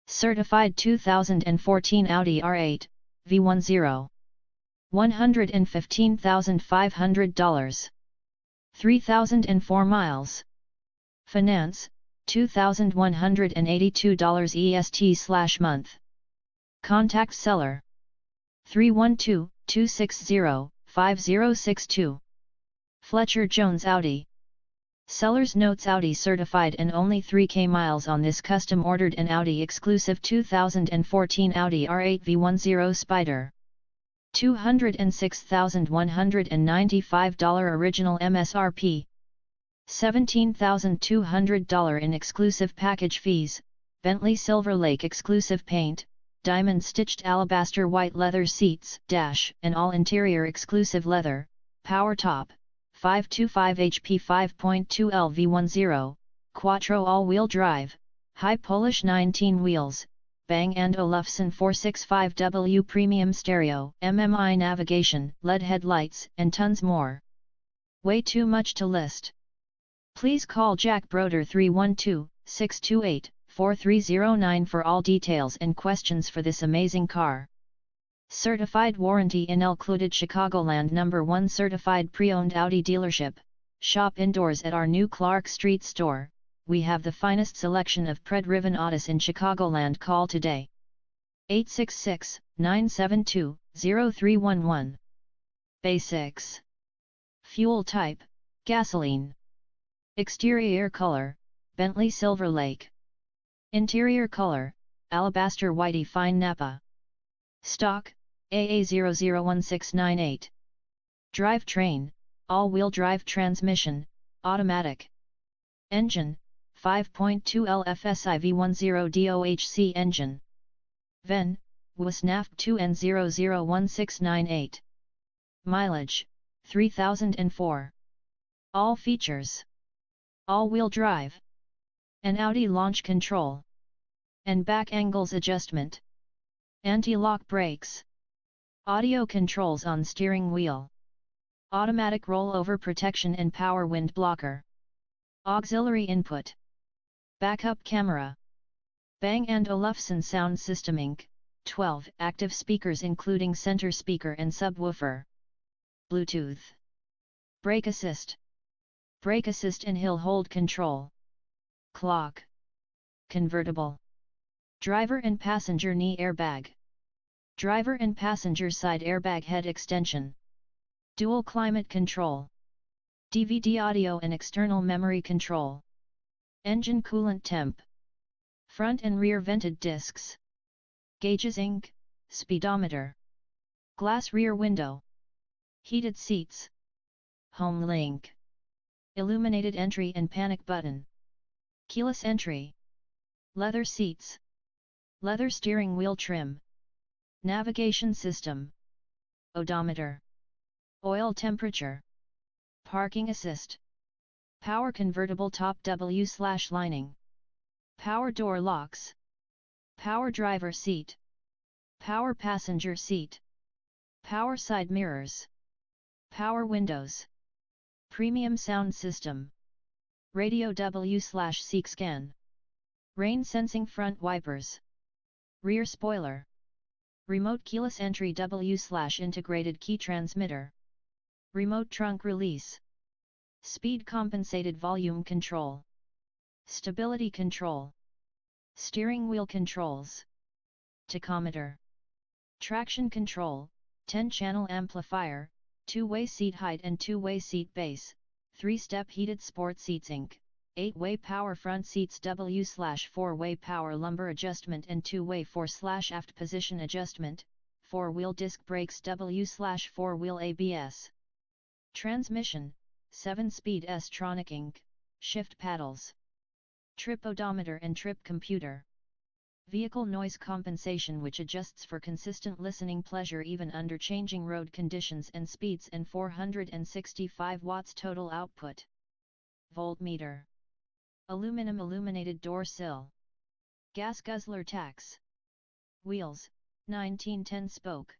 Certified 2014 Audi R8 V10. $115,500. 3,004 miles. Finance, $2,182 EST/month. Contact seller 312-260-5062. Fletcher Jones Audi. Seller's notes: Audi certified and only 3K miles on this custom ordered and Audi exclusive 2014 Audi R8 V10 Spider. $206,195 original MSRP. $17,200 in exclusive package fees, Bentley Silver Lake exclusive paint, diamond stitched alabaster white leather seats, dash, and all interior exclusive leather, power top, 525 HP 5.2 L V10, Quattro all-wheel drive, high Polish 19 wheels, Bang & Olufsen 465W premium stereo, MMI navigation, LED headlights, and tons more. Way too much to list. Please call Jack Broder 312-628-4309 for all details and questions for this amazing car. Certified warranty included. Chicagoland #1 certified pre-owned Audi dealership. Shop indoors at our new Clark Street store. We have the finest selection of pred-riven Audis in Chicagoland. Call today. 866-972-0311. Basics. Fuel type, gasoline. Exterior color, Bentley Silver Lake. Interior color, alabaster whitey fine Napa. Stock, AA001698. Drivetrain, all-wheel drive transmission, automatic. Engine, 5.2 LFSI V10 DOHC engine. VIN, WSNAF 2N001698. Mileage, 3004. All features: all-wheel drive, an Audi launch control, and back angles adjustment, anti-lock brakes, audio controls on steering wheel, automatic rollover protection and power wind blocker, auxiliary input, backup camera, Bang & Olufsen sound system Inc., 12 active speakers including center speaker and subwoofer, Bluetooth, brake assist and hill hold control, clock, convertible, driver and passenger knee airbag, driver and passenger side airbag head extension, dual climate control, DVD audio and external memory control, engine coolant temp, front and rear vented discs, gauges Inc., speedometer, glass rear window, heated seats, home link, illuminated entry and panic button, keyless entry, leather seats, leather steering wheel trim, navigation system, odometer, oil temperature, parking assist, power convertible top W/lining, power door locks, power driver seat, power passenger seat, power side mirrors, power windows, premium sound system, radio W/seek scan, rain sensing front wipers, rear spoiler, remote keyless entry W/integrated key transmitter, remote trunk release, speed compensated volume control, stability control, steering wheel controls, tachometer, traction control, 10-channel amplifier, 2-way seat height and 2-way seat base, 3-step heated sport seats Inc., 8-way power front seats W/4-way power lumbar adjustment and 2-way 4/aft position adjustment, 4-wheel disc brakes W/4-wheel ABS. Transmission, 7-speed S-tronic Inc., shift paddles, trip odometer and trip computer. Vehicle noise compensation which adjusts for consistent listening pleasure even under changing road conditions and speeds and 465 watts total output. Voltmeter. Aluminum illuminated door sill. Gas guzzler tax. Wheels, 1910 spoke.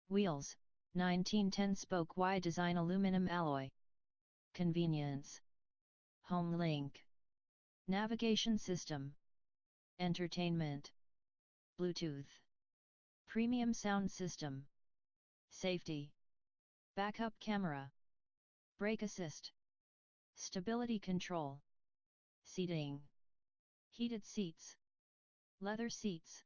Wheels, 1910 spoke Y design aluminum alloy. Convenience. Home link. Navigation system. Entertainment. Bluetooth. Premium sound system. Safety. Backup camera. Brake assist. Stability control. Seating. Heated seats. Leather seats.